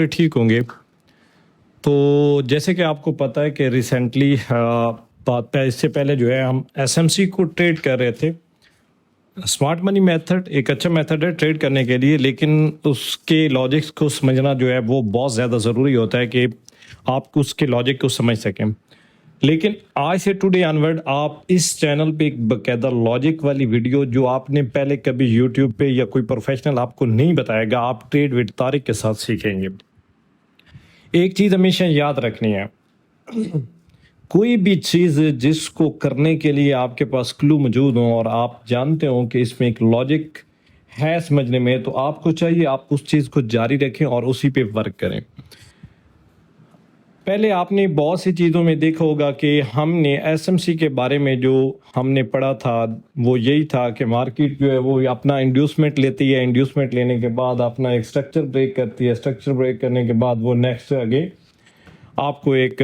ठीक होंगे। तो जैसे कि आपको पता है कि रिसेंटली इससे पहले जो है हम एसएमसी को ट्रेड कर रहे थे। स्मार्ट मनी मेथड एक अच्छा मेथड है ट्रेड करने के लिए, लेकिन उसके लॉजिक्स को समझना जो है वो बहुत ज़्यादा ज़रूरी होता है कि आप उसके लॉजिक को समझ सकें। लेकिन आज से टुडे ऑनवर्ड आप इस चैनल पे एक बाकायदा लॉजिक वाली वीडियो जो आपने पहले कभी यूट्यूब पे या कोई प्रोफेशनल आपको नहीं बताएगा, आप ट्रेड विद तारिक के साथ सीखेंगे। एक चीज़ हमेशा याद रखनी है, कोई भी चीज़ जिसको करने के लिए आपके पास क्लू मौजूद हो और आप जानते हो कि इसमें एक लॉजिक है समझने में, तो आपको चाहिए आप उस चीज़ को जारी रखें और उसी पे वर्क करें। पहले आपने बहुत सी चीज़ों में देखा होगा कि हमने एसएमसी के बारे में जो हमने पढ़ा था वो यही था कि मार्केट जो है वो अपना इंड्यूसमेंट लेती है, इंड्यूसमेंट लेने के बाद अपना एक स्ट्रक्चर ब्रेक करती है, स्ट्रक्चर ब्रेक करने के बाद वो नेक्स्ट आगे आपको एक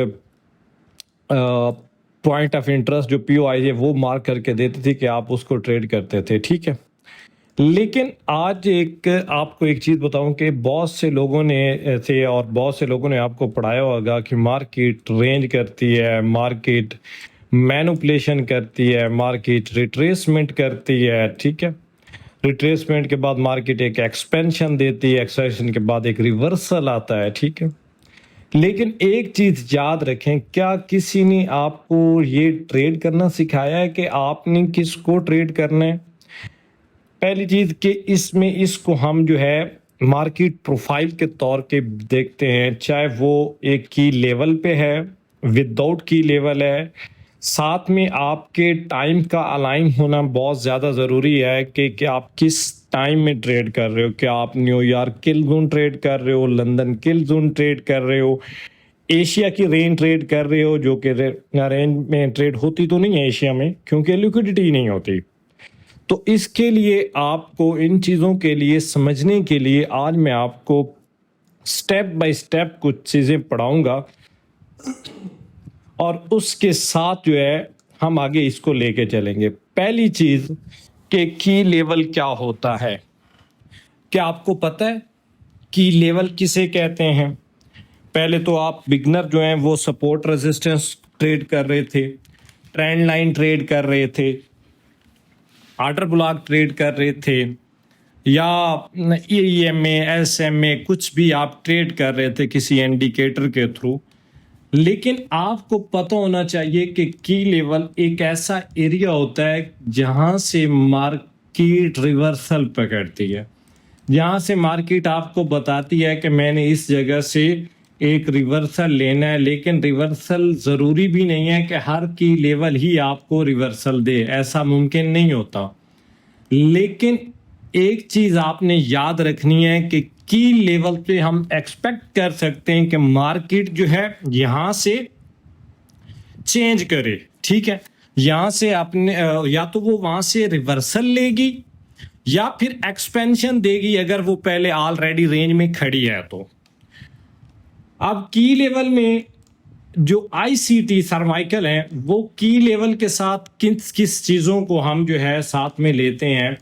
पॉइंट ऑफ इंटरेस्ट जो पीओआई है वो मार्क करके देती थी कि आप उसको ट्रेड करते थे, ठीक है। लेकिन आज आपको एक चीज़ बताऊं कि बहुत से लोगों ने थे और बहुत से लोगों ने आपको पढ़ाया होगा कि मार्केट रेंज करती है, मार्केट मैनिपुलेशन करती है, मार्केट रिट्रेसमेंट करती है, ठीक है। रिट्रेसमेंट के बाद मार्केट एक एक्सपेंशन देती है, एक्सपेंशन के बाद एक रिवर्सल आता है, ठीक है। लेकिन एक चीज याद रखें, क्या किसी ने आपको ये ट्रेड करना सिखाया है कि आपने किसको ट्रेड करना है? पहली चीज कि इसको हम जो है मार्केट प्रोफाइल के तौर पे देखते हैं, चाहे वो एक की लेवल पे है, विदाउट की लेवल है, साथ में आपके टाइम का अलाइन होना बहुत ज़्यादा ज़रूरी है कि आप किस टाइम में ट्रेड कर रहे हो। क्या आप न्यूयॉर्क किल जोन ट्रेड कर रहे हो, लंदन किल जोन ट्रेड कर रहे हो, एशिया की रेंज ट्रेड कर रहे हो, जो कि रेंज में ट्रेड होती तो नहीं है एशिया में क्योंकि लिक्विडिटी नहीं होती। तो इसके लिए आपको इन चीज़ों के लिए समझने के लिए आज मैं आपको स्टेप बाय स्टेप कुछ चीज़ें पढ़ाऊंगा और उसके साथ जो है हम आगे इसको लेके चलेंगे। पहली चीज़ कि की लेवल क्या होता है। क्या आपको पता है की लेवल किसे कहते हैं? पहले तो आप बिगनर जो हैं वो सपोर्ट रेजिस्टेंस ट्रेड कर रहे थे, ट्रेंड लाइन ट्रेड कर रहे थे, ऑर्डर ब्लॉक ट्रेड कर रहे थे, या ईएमए एसएमए कुछ भी आप ट्रेड कर रहे थे किसी इंडिकेटर के थ्रू। लेकिन आपको पता होना चाहिए कि की लेवल एक ऐसा एरिया होता है जहां से मार्केट रिवर्सल पकड़ती है, जहां से मार्केट आपको बताती है कि मैंने इस जगह से एक रिवर्सल लेना है। लेकिन रिवर्सल ज़रूरी भी नहीं है कि हर की लेवल ही आपको रिवर्सल दे, ऐसा मुमकिन नहीं होता। लेकिन एक चीज़ आपने याद रखनी है कि की लेवल पे हम एक्सपेक्ट कर सकते हैं कि मार्केट जो है यहां से चेंज करे, ठीक है। यहां से आपने या तो वो वहां से रिवर्सल लेगी या फिर एक्सपेंशन देगी अगर वो पहले ऑलरेडी रेंज में खड़ी है तो। अब की लेवल में जो आईसीटी सर्वाइकल है वो की लेवल के साथ किस किस चीज़ों को हम जो है साथ में लेते हैं।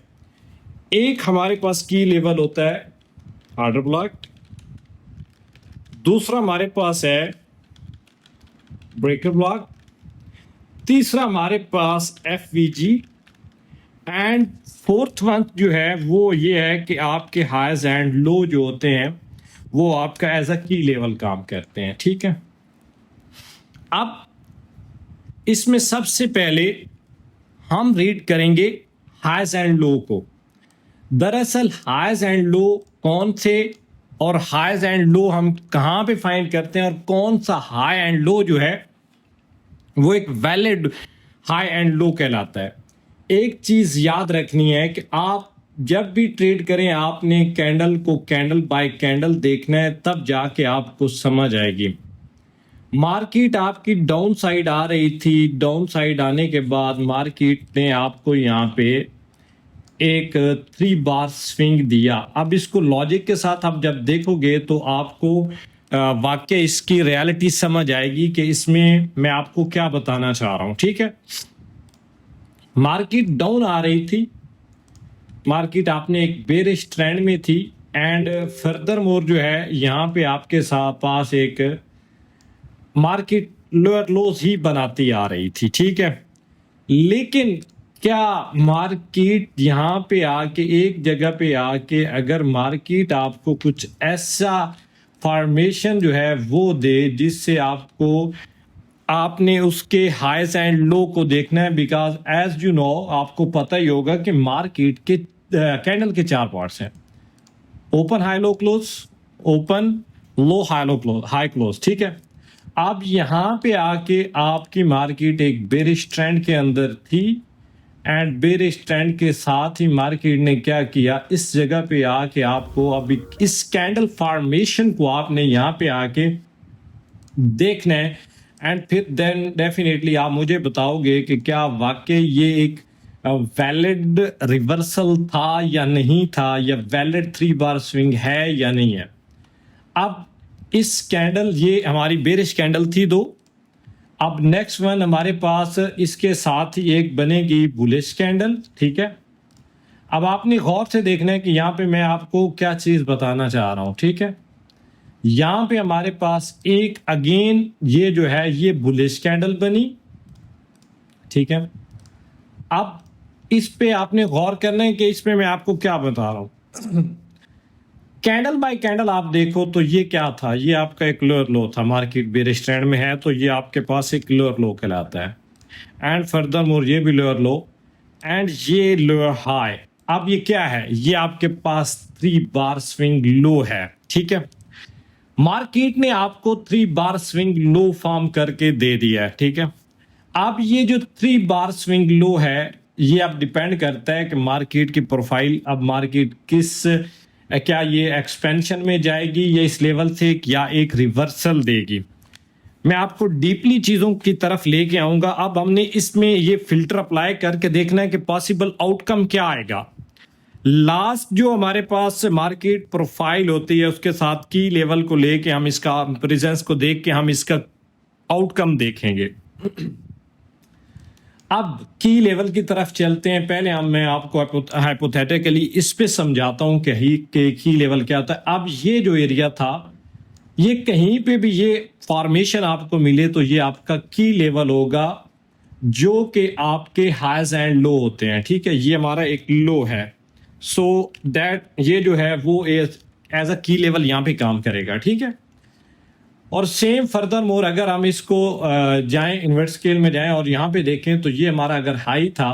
एक हमारे पास की लेवल होता है ऑर्डर ब्लॉक, दूसरा हमारे पास है ब्रेकर ब्लॉक, तीसरा हमारे पास एफवीजी, एंड फोर्थ वन जो है वो ये है कि आपके हाईज एंड लो जो होते हैं वो आपका एज अ की लेवल काम करते हैं, ठीक है। अब इसमें सबसे पहले हम रीड करेंगे हाईज एंड लो को। दरअसल हाईज एंड लो कौन से और हाईज एंड लो हम कहां पे फाइंड करते हैं और कौन सा हाई एंड लो जो है वो एक वैलिड हाई एंड लो कहलाता है। एक चीज याद रखनी है कि आप जब भी ट्रेड करें आपने कैंडल को कैंडल बाय कैंडल देखना है, तब जाके आपको समझ आएगी। मार्केट आपकी डाउन साइड आ रही थी, डाउन साइड आने के बाद मार्केट ने आपको यहाँ पे एक 3 बार स्विंग दिया। अब इसको लॉजिक के साथ आप जब देखोगे तो आपको वाकई इसकी रियलिटी समझ आएगी कि इसमें मैं आपको क्या बताना चाह रहा हूं, ठीक है। मार्केट डाउन आ रही थी, मार्केट आपने एक बेरिश ट्रेंड में थी, एंड फर्दर मोर जो है यहाँ पे आपके साथ पास एक मार्केट लोअर लोज ही बनाती आ रही थी, ठीक है। लेकिन क्या मार्केट यहाँ पे आके एक जगह पे आके अगर मार्केट आपको कुछ ऐसा फॉर्मेशन जो है वो दे जिससे आपको आपने उसके हाइज एंड लो को देखना है, बिकॉज एज यू नो आपको पता ही होगा कि मार्केट के कैंडल के चार पार्ट्स हैं, open high low close, open लो high low close, high close, ठीक है। अब यहाँ पे आके आपकी मार्केट एक बेरिश ट्रेंड के अंदर थी एंड बेरिश ट्रेंड के साथ ही मार्केट ने क्या किया, इस जगह पे आके आपको अभी इस कैंडल फॉर्मेशन को आपने यहाँ पे आके देखना है एंड फिर देन डेफिनेटली आप मुझे बताओगे कि क्या वाकई ये एक वैलिड रिवर्सल था या नहीं था, या वैलिड 3 बार स्विंग है या नहीं है। अब इस कैंडल, ये हमारी बेरिश कैंडल थी दो। अब नेक्स्ट वन हमारे पास इसके साथ ही एक बनेगी बुलिश कैंडल, ठीक है। अब आपने गौर से देखना है कि यहाँ पे मैं आपको क्या चीज बताना चाह रहा हूं, ठीक है। यहाँ पे हमारे पास एक अगेन ये जो है ये बुलिश कैंडल बनी, ठीक है। अब इस पे आपने गौर करना है कि इसमें मैं आपको क्या बता रहा हूं। कैंडल बाय कैंडल आप देखो तो ये क्या था, ये आपका एक लोअर लो था, मार्केट बेरिश ट्रेंड में है तो ये आपके पास एक लोअर लो कहलाता है एंड फर्दर मोर ये भी लोअर लो एंड ये लोअर हाई। अब ये क्या है, ये आपके पास 3 बार स्विंग लो है, ठीक है। मार्केट ने आपको 3 बार स्विंग लो फॉर्म करके दे दिया है, ठीक है। अब ये जो 3 बार स्विंग लो है ये अब डिपेंड करता है कि मार्केट की प्रोफाइल, अब मार्केट किस, क्या ये एक्सपेंशन में जाएगी या इस लेवल से, या एक रिवर्सल देगी। मैं आपको डीपली चीजों की तरफ लेके आऊंगा। अब हमने इसमें ये फिल्टर अप्लाई करके देखना है कि पॉसिबल आउटकम क्या आएगा। लास्ट जो हमारे पास मार्केट प्रोफाइल होती है उसके साथ की लेवल को लेके हम इसका प्रेजेंस को देख के हम इसका आउटकम देखेंगे। अब की लेवल की तरफ चलते हैं। पहले मैं आपको हाइपोथेटिकली इस पे समझाता हूं कि की लेवल क्या होता है। अब ये जो एरिया था, ये कहीं पे भी ये फॉर्मेशन आपको मिले तो ये आपका की लेवल होगा जो कि आपके हाइज एंड लो होते हैं, ठीक है। ये हमारा एक लो है, सो दैट ये जो है वो एज अ की लेवल यहाँ पे काम करेगा, ठीक है। और सेम फर्दर मोर अगर हम इसको जाएं इन्वर्ट स्केल में जाएं और यहाँ पे देखें तो ये हमारा अगर हाई था,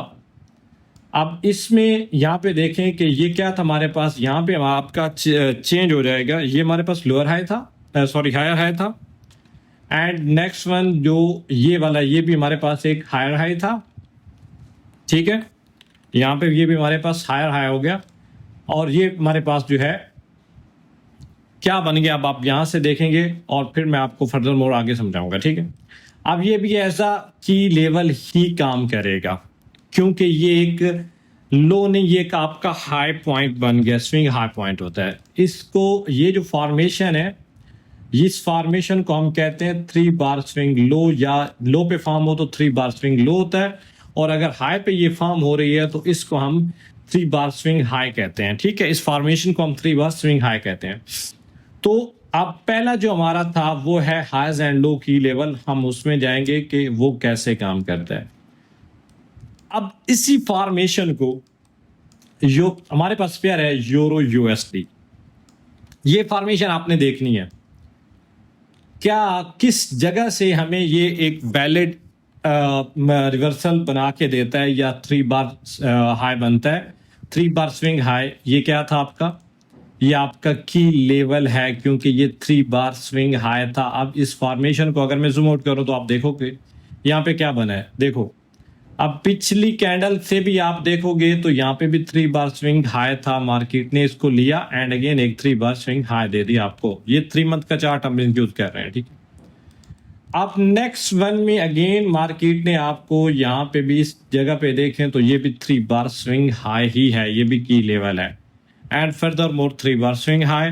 अब इसमें यहाँ पे देखें कि ये क्या था हमारे पास, यहाँ पे आपका चेंज हो जाएगा। ये हमारे पास लोअर हाई था, सॉरी हायर हाई था एंड नेक्स्ट वन जो ये वाला ये भी हमारे पास एक हायर हाई था, ठीक है। यहाँ पे ये भी हमारे पास हायर हाई हो गया और ये हमारे पास जो है क्या बन गया। अब आप यहां से देखेंगे और फिर मैं आपको फर्दर मोर आगे समझाऊंगा, ठीक है। अब ये भी ऐसा की लेवल ही काम करेगा क्योंकि ये एक लो नहीं, ये एक आपका हाई पॉइंट बन गया, स्विंग हाई पॉइंट होता है इसको। ये जो फॉर्मेशन है इस फॉर्मेशन को हम कहते हैं 3 बार स्विंग लो, या लो पे फॉर्म हो तो 3 बार स्विंग लो होता है और अगर हाई पे ये फॉर्म हो रही है तो इसको हम 3 बार स्विंग हाई कहते हैं, ठीक है। इस फॉर्मेशन को हम 3 बार स्विंग हाई कहते हैं। तो अब पहला जो हमारा था वो है हाइज एंड लो की लेवल, हम उसमें जाएंगे कि वो कैसे काम करता है। अब इसी फॉर्मेशन को जो हमारे पास पेयर है यूरो यूएसडी, ये फॉर्मेशन आपने देखनी है क्या किस जगह से हमें ये एक वैलिड रिवर्सल बना के देता है या 3 बार हाई बनता है। 3 बार स्विंग हाई ये क्या था आपका, ये आपका की लेवल है क्योंकि ये 3 बार स्विंग हाई था। अब इस फॉर्मेशन को अगर मैं जूम आउट करूं तो आप देखोगे यहाँ पे क्या बना है, देखो। अब पिछली कैंडल से भी आप देखोगे तो यहाँ पे भी 3 बार स्विंग हाई था, मार्केट ने इसको लिया एंड अगेन एक 3 बार स्विंग हाई दे दिया आपको। ये 3 मंथ का चार्ट हम यूज कर रहे हैं, ठीक है। अब नेक्स्ट वन में अगेन मार्केट ने आपको यहाँ पे भी इस जगह पे देखें तो ये भी 3 बार स्विंग हाई ही है, ये भी की लेवल है and further more 3 bar swing high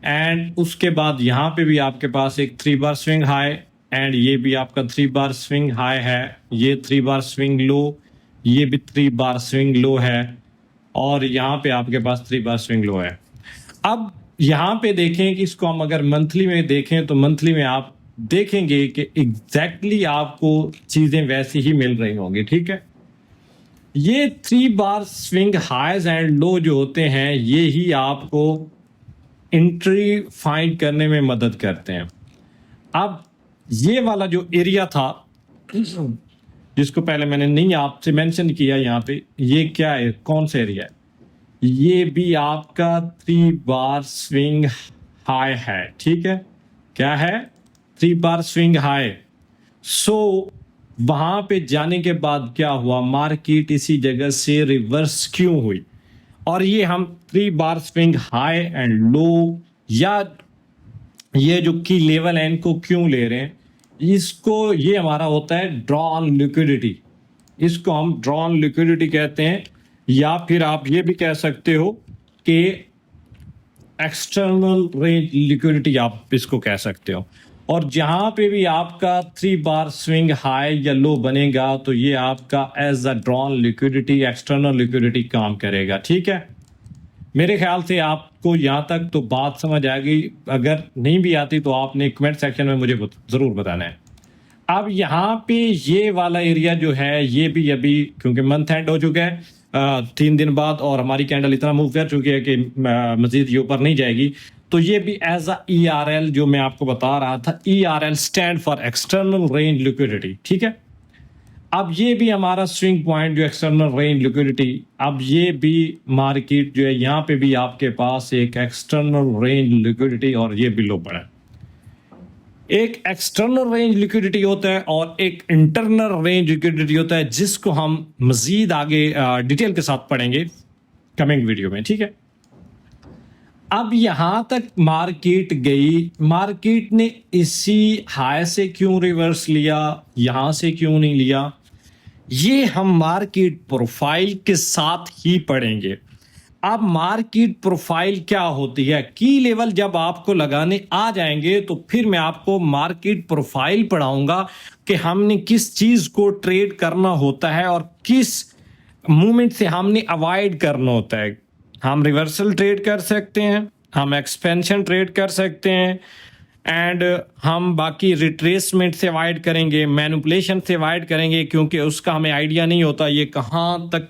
and उसके बाद यहाँ पे भी आपके पास एक 3 बार स्विंग हाई एंड ये भी आपका 3 बार स्विंग हाई है, ये 3 बार स्विंग लो, ये भी 3 बार स्विंग लो है और यहाँ पे आपके पास 3 बार स्विंग लो है। अब यहाँ पे देखें कि इसको हम अगर मंथली में देखें तो मंथली में आप देखेंगे कि एग्जैक्टली आपको चीजें वैसी ही मिल रही होंगी, ठीक है। ये 3 बार स्विंग हाइज एंड लो जो होते हैं ये ही आपको एंट्री फाइंड करने में मदद करते हैं। अब ये वाला जो एरिया था जिसको पहले मैंने नहीं आपसे मेंशन किया यहाँ पे, ये क्या है, कौन सा एरिया है, ये भी आपका 3 बार स्विंग हाई है, ठीक है। क्या है, 3 बार स्विंग हाई। सो वहां पे जाने के बाद क्या हुआ, मार्केट इसी जगह से रिवर्स क्यों हुई, और ये हम 3 बार स्विंग हाई एंड लो या ये जो की लेवल है इनको क्यों ले रहे हैं, इसको ये हमारा होता है ड्रॉ ऑन लिक्विडिटी। इसको हम ड्रॉ ऑन लिक्विडिटी कहते हैं, या फिर आप ये भी कह सकते हो कि एक्सटर्नल रेंज लिक्विडिटी आप इसको कह सकते हो। और जहां पे भी आपका 3 बार स्विंग हाई या लो बनेगा तो ये आपका as a drawn liquidity, external liquidity काम करेगा, ठीक है। मेरे ख्याल से आपको यहाँ तक तो बात समझ आ गई। अगर नहीं भी आती तो आपने कमेंट सेक्शन में मुझे ज़रूर बताना है। अब यहाँ पे ये वाला एरिया जो है ये भी अभी क्योंकि मंथ एंड हो चुका है 3 दिन बाद, और हमारी कैंडल इतना मूव कर चुकी है कि मजीद ये ऊपर नहीं जाएगी, तो ये भी एज अ ERL जो मैं आपको बता रहा था, ERL stand for external range liquidity, ठीक है। अब ये भी हमारा स्विंग पॉइंट जो एक्सटर्नल रेंज लिक्विडिटी, अब ये भी मार्केट जो है यहाँ पे भी आपके पास एक एक्सटर्नल रेंज लिक्विडिटी और ये भी लो बढ़ा। एक एक्सटर्नल रेंज लिक्विडिटी होता है और एक इंटरनल रेंज लिक्विडिटी होता है, जिसको हम मजीद आगे डिटेल के साथ पढ़ेंगे कमिंग वीडियो में, ठीक है। अब यहां तक मार्केट गई, मार्केट ने इसी हाई से क्यों रिवर्स लिया, यहां से क्यों नहीं लिया, ये हम मार्केट प्रोफाइल के साथ ही पढ़ेंगे। अब मार्केट प्रोफाइल क्या होती है, की लेवल जब आपको लगाने आ जाएंगे तो फिर मैं आपको मार्केट प्रोफाइल पढ़ाऊंगा कि हमने किस चीज को ट्रेड करना होता है और किस मूवमेंट से हमने अवॉइड करना होता है। हम रिवर्सल ट्रेड कर सकते हैं, हम एक्सपेंशन ट्रेड कर सकते हैं, एंड हम बाकी रिट्रेसमेंट से अवॉइड करेंगे, मैनिपुलेशन से अवॉइड करेंगे, क्योंकि उसका हमें आइडिया नहीं होता ये कहाँ तक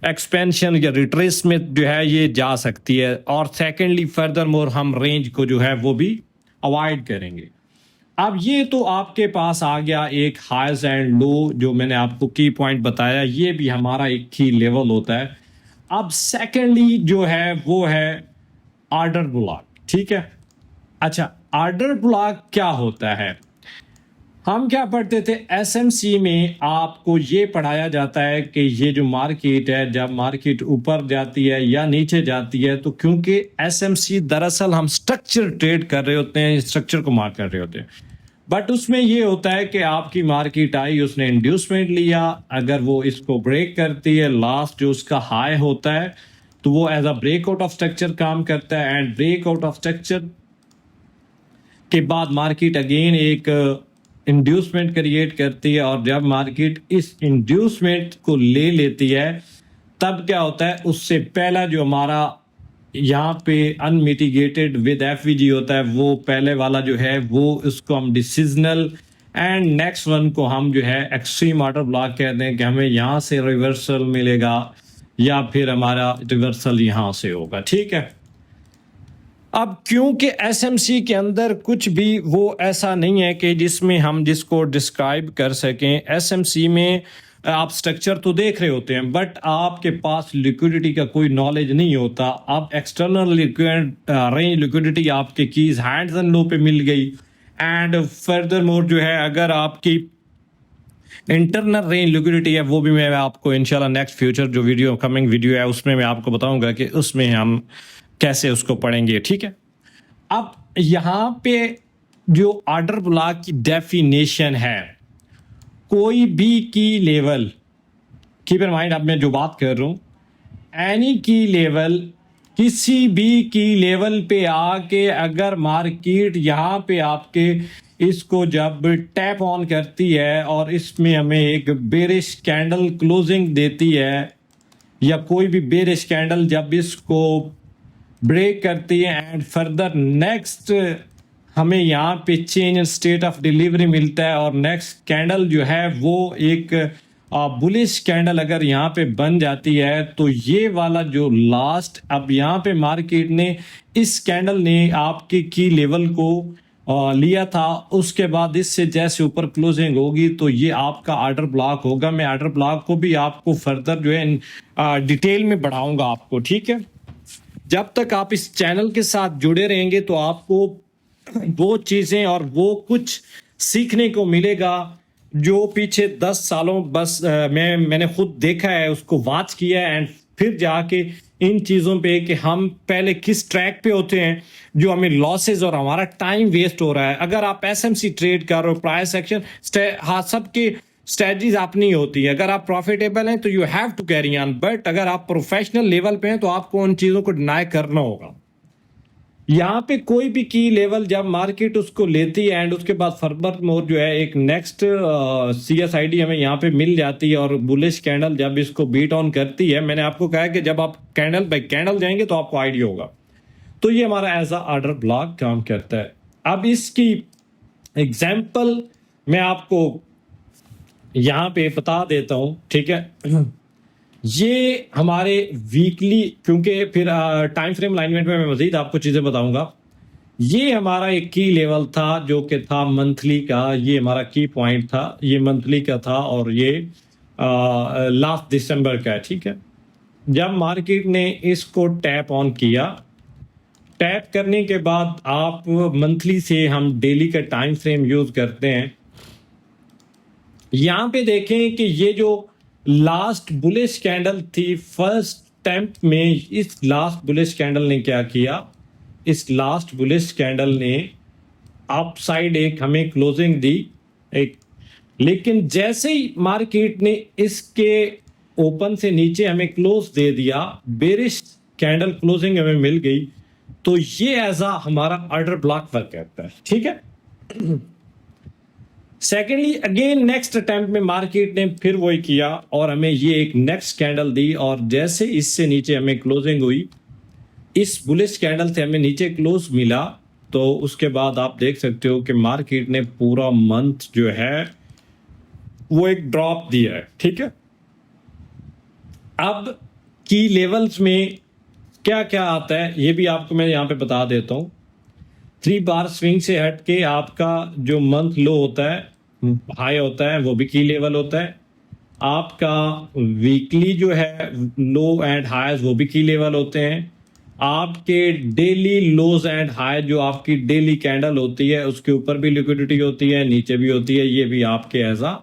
एक्सपेंशन या रिट्रेसमेंट जो है ये जा सकती है। और सेकेंडली फर्दर मोर हम रेंज को जो है वो भी अवॉइड करेंगे। अब ये तो आपके पास आ गया एक हाइज एंड लो जो मैंने आपको की पॉइंट बताया, ये भी हमारा एक की लेवल होता है। अब सेकेंडली जो है वो है ऑर्डर ब्लॉक, ठीक है। अच्छा, ऑर्डर ब्लॉक क्या होता है, हम क्या पढ़ते थे एसएमसी में, आपको ये पढ़ाया जाता है कि ये जो मार्केट है जब मार्केट ऊपर जाती है या नीचे जाती है, तो क्योंकि एसएमसी दरअसल हम स्ट्रक्चर ट्रेड कर रहे होते हैं, स्ट्रक्चर को मार्क कर रहे होते हैं, बट उसमें ये होता है कि आपकी मार्केट आई, उसने इंड्यूसमेंट लिया, अगर वो इसको ब्रेक करती है, लास्ट जो उसका हाई होता है तो वो as a breakout of structure काम करता है, एंड ब्रेकआउट ऑफ स्ट्रक्चर के बाद मार्केट अगेन एक इंड्यूसमेंट क्रिएट करती है, और जब मार्केट इस इंड्यूसमेंट को ले लेती है तब क्या होता है, उससे पहला जो हमारा यहाँ पे अनमिटिगेटेड विद एफवीजी होता है, वो पहले वाला जो है वो उसको हम डिसीजनल, एंड नेक्स्ट वन को हम जो है एक्सट्रीम ऑर्डर ब्लॉक कहते हैं कि हमें यहाँ से रिवर्सल मिलेगा या फिर हमारा रिवर्सल यहाँ से होगा, ठीक है। अब क्योंकि एसएमसी के अंदर कुछ भी वो ऐसा नहीं है कि जिसमें हम जिसको डिस्क्राइब कर सकें, एसएमसी में आप स्ट्रक्चर तो देख रहे होते हैं बट आपके पास लिक्विडिटी का कोई नॉलेज नहीं होता। आप एक्सटर्नल रेंज लिक्विडिटी आपके कीज हैंड्स एंड लो पे मिल गई, एंड फर्दर मोर जो है अगर आपकी इंटरनल रेंज लिक्विडिटी है वो भी मैं आपको इंशाल्लाह नेक्स्ट फ्यूचर जो वीडियो कमिंग वीडियो है उसमें मैं आपको बताऊंगा कि उसमें हम कैसे उसको पढ़ेंगे, ठीक है। अब यहाँ पे जो ऑर्डर ब्लॉक की डेफिनेशन है, कोई भी की लेवल, कीप इन माइंड अब मैं जो बात कर रहा हूँ, एनी की लेवल, किसी भी की लेवल पे आके अगर मार्केट यहाँ पे आपके इसको जब टैप ऑन करती है और इसमें हमें एक बेरिश कैंडल क्लोजिंग देती है, या कोई भी बेरिश कैंडल जब इसको ब्रेक करती है एंड फर्दर नेक्स्ट हमें यहाँ पे change in state of delivery मिलता है और नेक्स्ट कैंडल जो है वो एक बुलिश कैंडल अगर यहाँ पे बन जाती है तो ये वाला जो लास्ट अब यहाँ पे मार्केट ने इस कैंडल ने आपके की लेवल को लिया था, उसके बाद इससे जैसे ऊपर क्लोजिंग होगी तो ये आपका ऑर्डर ब्लॉक होगा। मैं ऑर्डर ब्लॉक को भी आपको फर्दर जो है डिटेल में बढ़ाऊंगा आपको, ठीक है। जब तक आप इस चैनल के साथ जुड़े रहेंगे तो आपको वो चीजें और वो कुछ सीखने को मिलेगा जो पीछे 10 सालों बस मैंने खुद देखा है, उसको वॉच किया है एंड फिर जाके इन चीजों पे कि हम पहले किस ट्रैक पे होते हैं जो हमें लॉसेस और हमारा टाइम वेस्ट हो रहा है। अगर आप एसएमसी ट्रेड कर रहे हो, प्राइस एक्शन, हाँ सबकी स्ट्रेटजीज अपनी होती है। अगर आप प्रॉफिटेबल हैं तो you have to carry on, but अगर आप प्रोफेशनल लेवल पे हैं तो आपको उन चीजों को डिनाई करना होगा। यहाँ पे कोई भी की लेवल जब मार्केट उसको लेती है एंड उसके बाद फर्दर मोर जो है एक नेक्स्ट CSID हमें यहाँ पे मिल जाती है और बुलिश कैंडल जब इसको बीट ऑन करती है, मैंने आपको कहा कि जब आप कैंडल बाय कैंडल जाएंगे तो आपको आइडिया होगा। तो ये हमारा एज अ ऑर्डर ब्लॉक काम करता है। अब इसकी एग्जाम्पल मैं आपको यहाँ पे बता देता हूँ, ठीक है। ये हमारे वीकली, क्योंकि फिर टाइम फ्रेम अलाइनमेंट में मैं मजीद आपको चीजें बताऊंगा। ये हमारा एक की लेवल था जो कि था मंथली का, ये हमारा की पॉइंट था, ये मंथली का था और ये लास्ट दिसंबर का है, ठीक है। जब मार्केट ने इसको टैप ऑन किया, टैप करने के बाद आप मंथली से हम डेली का टाइम फ्रेम यूज करते हैं। यहां पे देखें कि ये जो लास्ट बुलिश कैंडल थी फर्स्ट अटेम्प्ट में, इस लास्ट बुलिश कैंडल ने क्या किया, इस लास्ट बुलिश कैंडल ने अपसाइड एक हमें क्लोजिंग दी एक, लेकिन जैसे ही मार्केट ने इसके ओपन से नीचे हमें क्लोज दे दिया, बेरिश कैंडल क्लोजिंग हमें मिल गई, तो ये ऐसा हमारा ऑर्डर ब्लॉक वर्क करता है, ठीक है। सेकेंडली अगेन नेक्स्ट अटेम्प्ट में मार्केट ने फिर वही किया और हमें ये एक नेक्स्ट कैंडल दी और जैसे इससे नीचे हमें क्लोजिंग हुई, इस बुलिश कैंडल से हमें नीचे क्लोज मिला, तो उसके बाद आप देख सकते हो कि मार्केट ने पूरा मंथ जो है वो एक ड्रॉप दिया है, ठीक है। अब की लेवल्स में क्या क्या आता है ये भी आपको मैं यहां पे बता देता हूं। 3 बार स्विंग से हट के आपका जो मंथ लो होता है, हाई होता है, वो भी की लेवल होता है। आपका वीकली जो है लो एंड हाईज वो भी की लेवल होते हैं। आपके डेली लोज एंड हाई जो आपकी डेली कैंडल होती है उसके ऊपर भी लिक्विडिटी होती है, नीचे भी होती है, ये भी आपके एज अ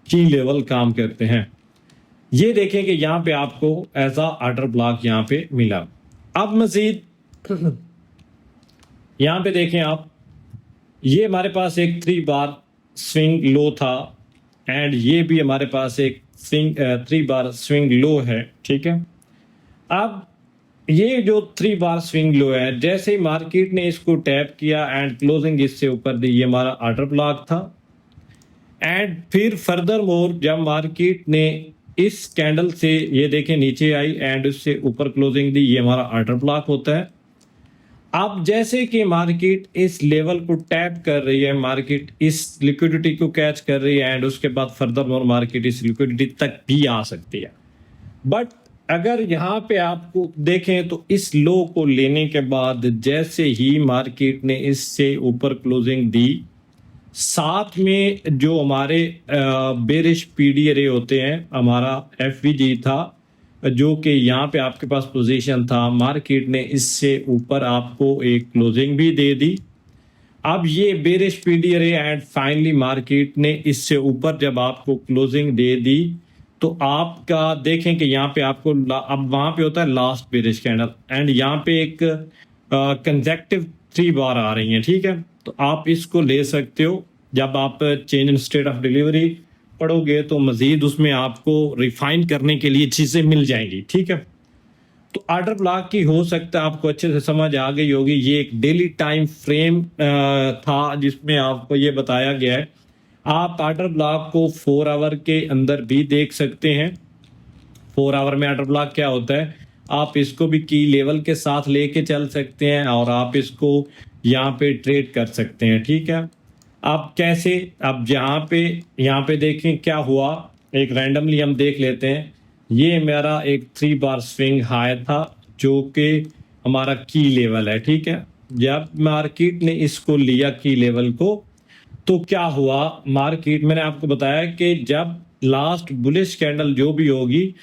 की लेवल काम करते हैं। ये देखें कि यहाँ पे आपको एज अ ऑर्डर ब्लॉक यहाँ पे मिला। अब मजीद यहाँ पे देखें आप, ये हमारे पास एक 3 बार स्विंग लो था एंड ये भी हमारे पास एक 3 बार स्विंग लो है, ठीक है। अब ये जो 3 बार स्विंग लो है, जैसे ही मार्केट ने इसको टैप किया एंड क्लोजिंग इससे ऊपर दी, ये हमारा ऑर्डर ब्लॉक था। एंड फिर फर्दर मोर जब मार्केट ने इस कैंडल से ये देखें नीचे आई एंड उससे ऊपर क्लोजिंग दी, ये हमारा ऑर्डर ब्लॉक होता है। अब जैसे कि मार्केट इस लेवल को टैप कर रही है, मार्केट इस लिक्विडिटी को कैच कर रही है एंड उसके बाद फर्दर मोर मार्केट इस लिक्विडिटी तक भी आ सकती है। बट अगर यहाँ पे आपको देखें तो इस लो को लेने के बाद जैसे ही मार्केट ने इससे ऊपर क्लोजिंग दी, साथ में जो हमारे बेरिश पीडी होते हैं, हमारा एफवीजी था जो कि यहाँ पे आपके पास पोजीशन था, मार्केट ने इससे ऊपर आपको एक क्लोजिंग भी दे दी। अब ये bearish PD and finally market ने इससे ऊपर जब आपको क्लोजिंग दे दी तो आपका देखें कि यहाँ पे आपको अब वहां पे होता है लास्ट बेरिश कैंडल एंड यहाँ पे एक कंसेक्टिव 3 बार आ रही हैं, ठीक है। तो आप इसको ले सकते हो। जब आप change in state of delivery पढ़ोगे तो मजीद उसमें आपको रिफाइन करने के लिए चीजें मिल जाएंगी, ठीक है। तो ऑर्डर ब्लॉक की हो सकता है आपको अच्छे से समझ आ गई होगी। ये एक डेली टाइम फ्रेम था जिसमें आपको ये बताया गया है। आप ऑर्डर ब्लॉक को 4 आवर के अंदर भी देख सकते हैं। 4 आवर में ऑर्डर ब्लॉक क्या होता है, आप इसको भी की लेवल के साथ लेके चल सकते हैं और आप इसको यहाँ पे ट्रेड कर सकते हैं, ठीक है। अब कैसे, अब यहाँ पे देखें क्या हुआ, एक रैंडमली हम देख लेते हैं। ये मेरा एक 3 बार स्विंग हाई था जो कि हमारा की लेवल है, ठीक है। जब मार्केट ने इसको लिया की लेवल को, तो क्या हुआ, मार्केट, मैंने आपको बताया कि जब लास्ट बुलिश कैंडल जो भी होगी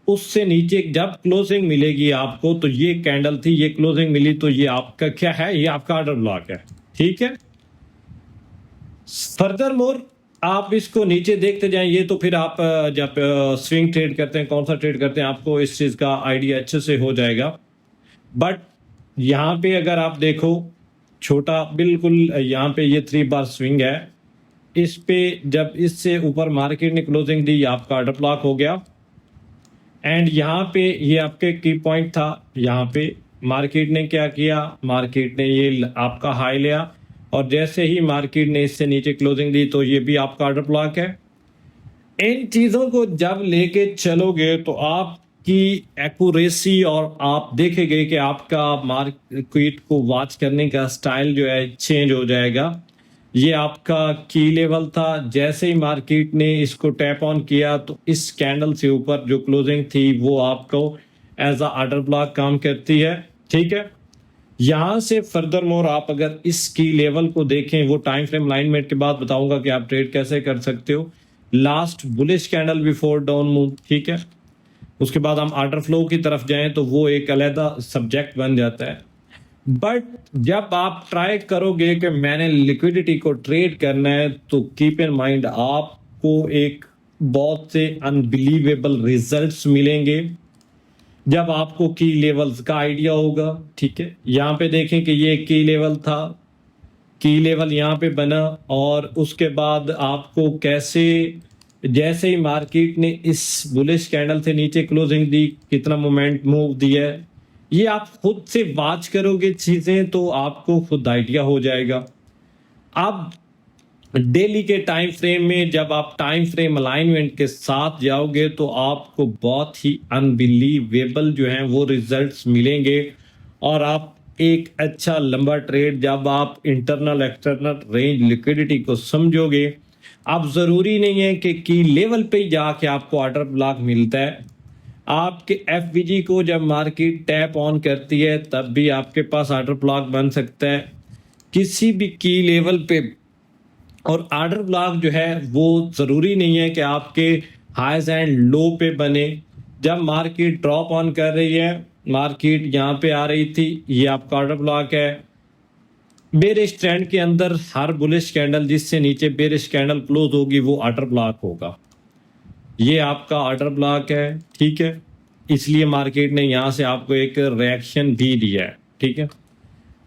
उससे नीचे जब क्लोजिंग मिलेगी आपको, तो ये कैंडल थी, ये क्लोजिंग मिली, तो ये आपका क्या है, ये आपका ऑर्डर ब्लॉक है, ठीक है। फर्दर मोर आप इसको नीचे देखते जाएंगे तो फिर आप जब स्विंग ट्रेड करते हैं, कौन सा ट्रेड करते हैं, आपको इस चीज का आइडिया अच्छे से हो जाएगा। बट यहाँ पे अगर आप देखो छोटा बिल्कुल, यहाँ पे ये 3 बार स्विंग है, इस पे जब इससे ऊपर मार्केट ने क्लोजिंग दी, आपका ऑर्डर ब्लॉक हो गया। एंड यहाँ पे ये आपके की पॉइंट था, यहाँ पे मार्केट ने क्या किया, मार्केट ने ये आपका हाई लिया और जैसे ही मार्केट ने इससे नीचे क्लोजिंग दी तो ये भी आपका ऑर्डर ब्लॉक है। इन चीज़ों को जब लेके चलोगे तो आपकी एक्यूरेसी और आप देखेंगे कि आपका मार्केट को वॉच करने का स्टाइल जो है चेंज हो जाएगा। ये आपका की लेवल था, जैसे ही मार्केट ने इसको टैप ऑन किया तो इस कैंडल से ऊपर जो क्लोजिंग थी वो आपको एज अ ऑर्डर ब्लॉक काम करती है, ठीक है। यहां से फर्दर मोर आप अगर इस की लेवल को देखें, वो टाइम फ्रेम अलाइनमेंट के बाद बताऊंगा कि आप ट्रेड कैसे कर सकते हो। Last bullish candle before down move, ठीक है। उसके बाद हम ऑर्डर फ्लो की तरफ जाएं तो वो एक अलग सब्जेक्ट बन जाता है। बट जब आप ट्राई करोगे कि मैंने लिक्विडिटी को ट्रेड करना है, तो कीप इन माइंड आपको एक बहुत से अनबिलीवेबल रिजल्ट्स मिलेंगे जब आपको की लेवल्स का आइडिया होगा, ठीक है। यहाँ पे देखें कि ये की लेवल था, की लेवल यहाँ पे बना और उसके बाद आपको कैसे, जैसे ही मार्केट ने इस बुलिश कैंडल से नीचे क्लोजिंग दी, कितना मोमेंट मूव दिया है, ये आप खुद से वॉच करोगे चीजें तो आपको खुद आइडिया हो जाएगा। अब डेली के टाइम फ्रेम में जब आप टाइम फ्रेम अलाइनमेंट के साथ जाओगे तो आपको बहुत ही अनबिलीवेबल जो है वो रिजल्ट्स मिलेंगे और आप एक अच्छा लंबा ट्रेड, जब आप इंटरनल एक्सटर्नल रेंज लिक्विडिटी को समझोगे, अब जरूरी नहीं है कि की लेवल पे जाके आपको ऑर्डर ब्लॉक मिलता है। आपके एफवीजी को जब मार्केट टैप ऑन करती है तब भी आपके पास ऑर्डर ब्लॉक बन सकता है किसी भी की लेवल पे। और ऑर्डर ब्लॉक जो है वो जरूरी नहीं है कि आपके हाईज एंड लो पे बने। जब मार्केट ड्रॉप ऑन कर रही है, मार्केट यहाँ पे आ रही थी, ये आपका ऑर्डर ब्लॉक है। बेरिश ट्रेंड के अंदर हर बुलिश कैंडल जिससे नीचे बेरिश कैंडल क्लोज होगी वो ऑर्डर ब्लॉक होगा, ये आपका ऑर्डर ब्लॉक है, ठीक है। इसलिए मार्केट ने यहाँ से आपको एक रिएक्शन भी दिया है, ठीक है।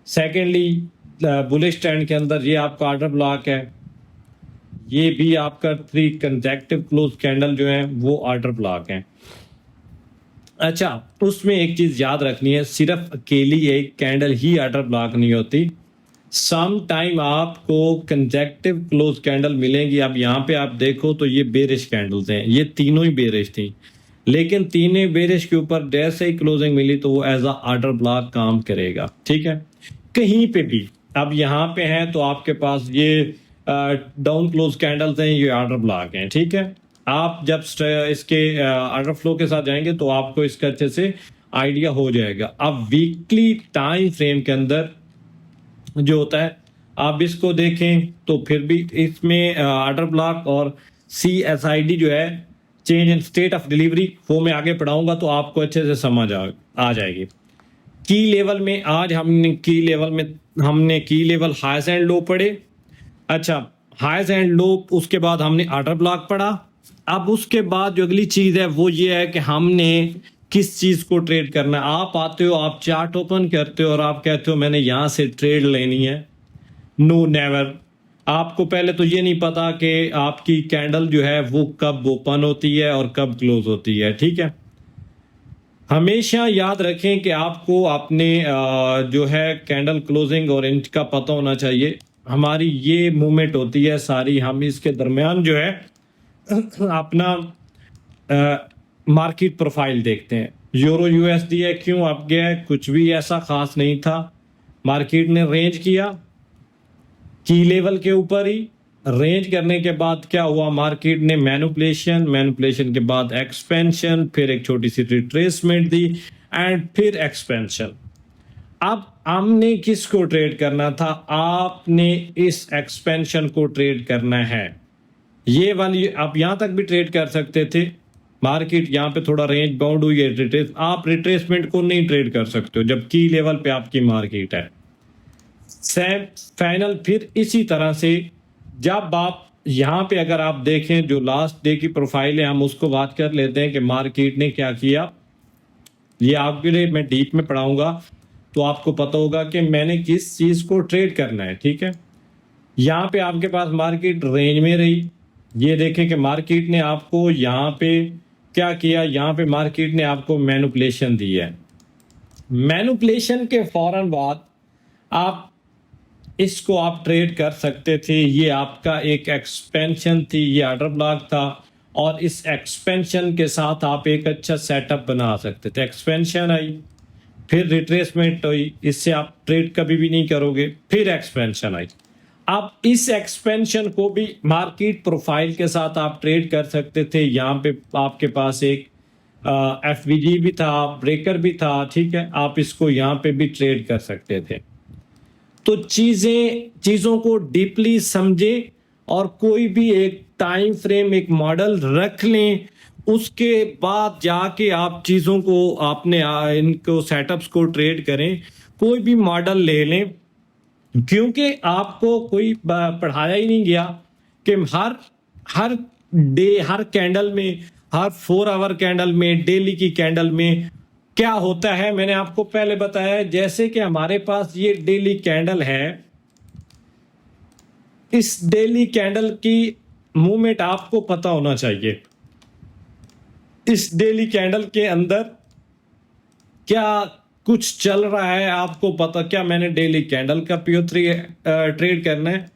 सेकेंडली बुलिश ट्रेंड के अंदर ये आपका ऑर्डर ब्लॉक है, ये भी आपका 3 कंसेक्टिव क्लोज कैंडल जो है वो ऑर्डर ब्लॉक है। अच्छा, उसमें एक चीज याद रखनी है, सिर्फ अकेली एक कैंडल ही ऑर्डर ब्लॉक नहीं होती, सम टाइम आपको कंसेक्टिव क्लोज कैंडल मिलेंगी। अब यहाँ पे आप देखो तो ये बेरिश कैंडल्स हैं, ये तीनों ही बेरिश थी, लेकिन तीनों बेरिश के ऊपर जैसे ही क्लोजिंग मिली तो वो एज अ ऑर्डर ब्लॉक काम करेगा, ठीक है। कहीं पे भी अब यहाँ पे हैं तो आपके पास ये डाउन क्लोज कैंडल्स हैं, ये ऑर्डर ब्लॉक हैं, ठीक है। आप जब इसके ऑर्डर फ्लो के साथ जाएंगे तो आपको इसका अच्छे से आइडिया हो जाएगा। अब वीकली टाइम फ्रेम के अंदर जो होता है, आप इसको देखें तो फिर भी इसमें ऑर्डर ब्लॉक और CSID जो है, change in state of delivery, वो मैं आगे पढ़ाऊंगा तो आपको अच्छे से समझ आ जाएगी। की लेवल में आज हमने की लेवल हाईज एंड लो पढ़े। अच्छा, हाईज एंड लो, उसके बाद हमने ऑर्डर ब्लॉक पढ़ा। अब उसके बाद जो अगली चीज है वो ये है कि हमने किस चीज को ट्रेड करना है। आप आते हो, आप चार्ट ओपन करते हो और आप कहते हो मैंने यहां से ट्रेड लेनी है। No, never. आपको पहले तो ये नहीं पता कि आपकी कैंडल जो है वो कब ओपन होती है और कब क्लोज होती है, ठीक है। हमेशा याद रखें कि आपको अपने जो है कैंडल क्लोजिंग और इंच का पता होना चाहिए। हमारी ये मूवमेंट होती है सारी, हम इसके दरमियान जो है अपना मार्केट प्रोफाइल देखते हैं। यूरो यूएसडी है, क्यों अप गया है? कुछ भी ऐसा खास नहीं था, मार्केट ने रेंज किया की लेवल के ऊपर ही। रेंज करने के बाद क्या हुआ, मार्केट ने मैनिपुलेशन के बाद एक्सपेंशन, फिर एक छोटी सी रिट्रेसमेंट दी एंड फिर एक्सपेंशन। अब हमने किसको ट्रेड करना था? आपने इस एक्सपेंशन को ट्रेड करना है। ये वाली आप यहां तक भी ट्रेड कर सकते थे, मार्केट यहाँ पे थोड़ा रेंज बाउंड हुई है, रिट्रेस, आप रिट्रेसमेंट को नहीं ट्रेड कर सकते हो जब की लेवल पे आपकी मार्केट है। सेम फाइनल फिर इसी तरह से जब आप यहाँ पे अगर आप देखें जो लास्ट डे की प्रोफाइल है, हम उसको बात कर लेते हैं कि मार्केट ने क्या किया। ये आपके लिए मैं डीप में पढ़ाऊंगा तो आपको पता होगा कि मैंने किस चीज को ट्रेड करना है, ठीक है। यहाँ पे आपके पास मार्केट रेंज में रही, ये देखें कि मार्केट ने आपको यहाँ पे क्या किया, यहाँ पे मार्केट ने आपको मैनिपुलेशन दी है। मैनिपुलेशन के फौरन बाद आप इसको आप ट्रेड कर सकते थे, ये आपका एक एक्सपेंशन थी, ये ऑर्डर ब्लॉक था और इस एक्सपेंशन के साथ आप एक अच्छा सेटअप बना सकते थे। एक्सपेंशन आई, फिर रिट्रेसमेंट हुई, इससे आप ट्रेड कभी भी नहीं करोगे, फिर एक्सपेंशन आई। आप इस एक्सपेंशन को भी मार्केट प्रोफाइल के साथ आप ट्रेड कर सकते थे। यहाँ पे आपके पास एक एफवीजी भी था, ब्रेकर भी था, ठीक है, आप इसको यहाँ पे भी ट्रेड कर सकते थे। तो चीजों को डीपली समझे और कोई भी एक टाइम फ्रेम, एक मॉडल रख लें, उसके बाद जाके आप चीजों को आपने इनको सेटअप्स को ट्रेड करें। कोई भी मॉडल ले लें, क्योंकि आपको कोई पढ़ाया ही नहीं गया कि हर डे, हर कैंडल में, हर 4 आवर कैंडल में, डेली की कैंडल में क्या होता है। मैंने आपको पहले बताया, जैसे कि हमारे पास ये डेली कैंडल है, इस डेली कैंडल की मूवमेंट आपको पता होना चाहिए। इस डेली कैंडल के अंदर क्या कुछ चल रहा है आपको पता, क्या मैंने डेली कैंडल का PO3 ट्रेड करना है।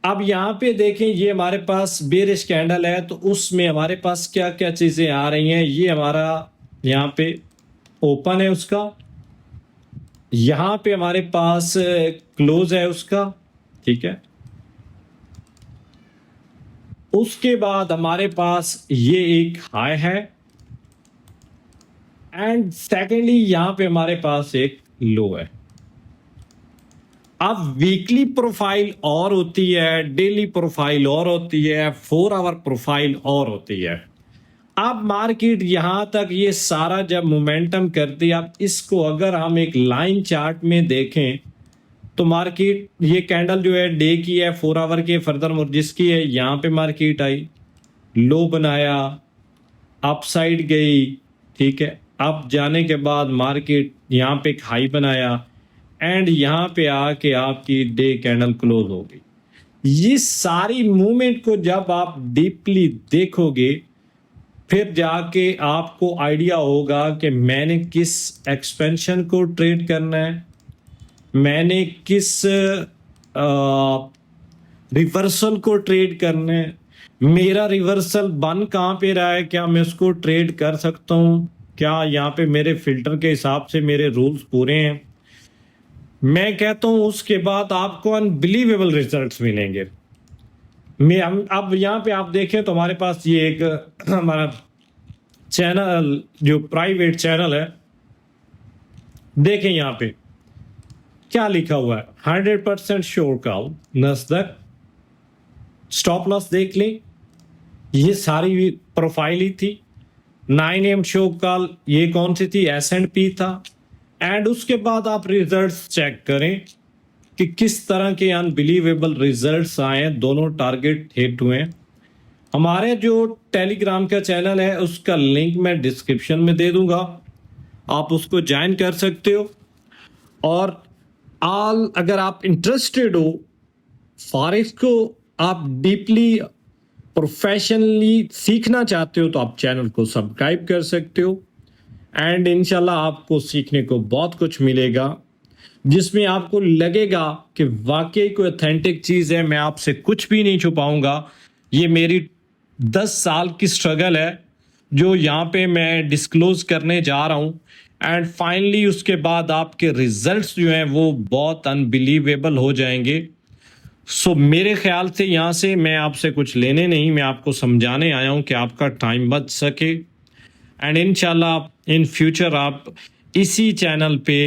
अब यहाँ पे देखें, ये हमारे पास बेरिश कैंडल है, तो उसमें हमारे पास क्या क्या चीजें आ रही हैं। ये हमारा यहाँ पे ओपन है उसका, यहाँ पे हमारे पास क्लोज है उसका, ठीक है। उसके बाद हमारे पास ये एक हाई है एंड सेकेंडली यहां पे हमारे पास एक लो है। अब वीकली प्रोफाइल और होती है, डेली प्रोफाइल और होती है, 4 आवर प्रोफाइल और होती है। अब मार्केट यहां तक ये सारा जब मोमेंटम करती है, अब इसको अगर हम एक लाइन चार्ट में देखें तो मार्केट, ये कैंडल जो है डे की है, 4 आवर की, फर्दर जिसकी है, यहां पे मार्केट आई, लो बनाया, अपसाइड गई, ठीक है। अब जाने के बाद मार्केट यहाँ पे एक हाई बनाया एंड यहाँ पे आके आपकी डे कैंडल क्लोज हो गई। ये सारी मूवमेंट को जब आप डीपली देखोगे, फिर जाके आपको आइडिया होगा कि मैंने किस एक्सपेंशन को ट्रेड करना है, मैंने किस रिवर्सल को ट्रेड करना है, मेरा रिवर्सल बन कहाँ पे रहा है, क्या मैं उसको ट्रेड कर सकता हूँ, क्या यहाँ पे मेरे फिल्टर के हिसाब से मेरे रूल्स पूरे हैं। मैं कहता हूँ उसके बाद आपको अनबिलीवेबल रिजल्ट्स मिलेंगे। मैं अब यहाँ पे आप देखें तो हमारे पास ये एक हमारा चैनल, जो प्राइवेट चैनल है, देखें यहाँ पे क्या लिखा हुआ है, 100% श्योर कॉल नस्दक, स्टॉप लॉस देख लें, ये सारी प्रोफाइल ही थी। 9 AM शो कॉल, ये कौन सी थी, S&P था। एंड उसके बाद आप रिजल्ट्स चेक करें कि किस तरह के अनबिलीवेबल रिजल्ट्स आए, दोनों टारगेट हिट हुए। हमारे जो टेलीग्राम का चैनल है उसका लिंक मैं डिस्क्रिप्शन में दे दूंगा, आप उसको ज्वाइन कर सकते हो। और अगर आप इंटरेस्टेड हो फॉरेक्स को आप डीपली प्रोफेशनली सीखना चाहते हो तो आप चैनल को सब्सक्राइब कर सकते हो एंड इंशाल्लाह आपको सीखने को बहुत कुछ मिलेगा, जिसमें आपको लगेगा कि वाकई कोई ऑथेंटिक चीज़ है। मैं आपसे कुछ भी नहीं छुपाऊंगा, ये मेरी 10 साल की स्ट्रगल है जो यहाँ पे मैं डिस्क्लोज करने जा रहा हूँ, एंड फाइनली उसके बाद आपके रिजल्ट्स जो हैं वो बहुत अनबिलीवेबल हो जाएंगे। सो मेरे ख्याल से यहाँ से मैं आपसे कुछ लेने नहीं, मैं आपको समझाने आया हूँ कि आपका टाइम बच सके, एंड इंशाल्लाह इन फ्यूचर आप इसी चैनल पे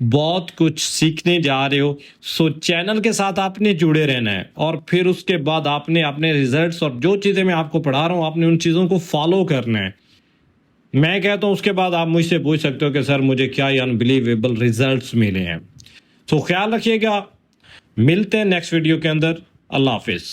बहुत कुछ सीखने जा रहे हो। सो चैनल के साथ आपने जुड़े रहना है, और फिर उसके बाद आपने अपने रिजल्ट्स और जो चीज़ें मैं आपको पढ़ा रहा हूँ आपने उन चीज़ों को फॉलो करना है। मैं कहता हूँ उसके बाद आप मुझसे पूछ सकते हो कि सर मुझे क्या ये अनबिलीवेबल रिजल्ट्स मिले हैं। तो ख्याल रखिएगा, मिलते हैं नेक्स्ट वीडियो के अंदर। अल्लाह हाफिज़।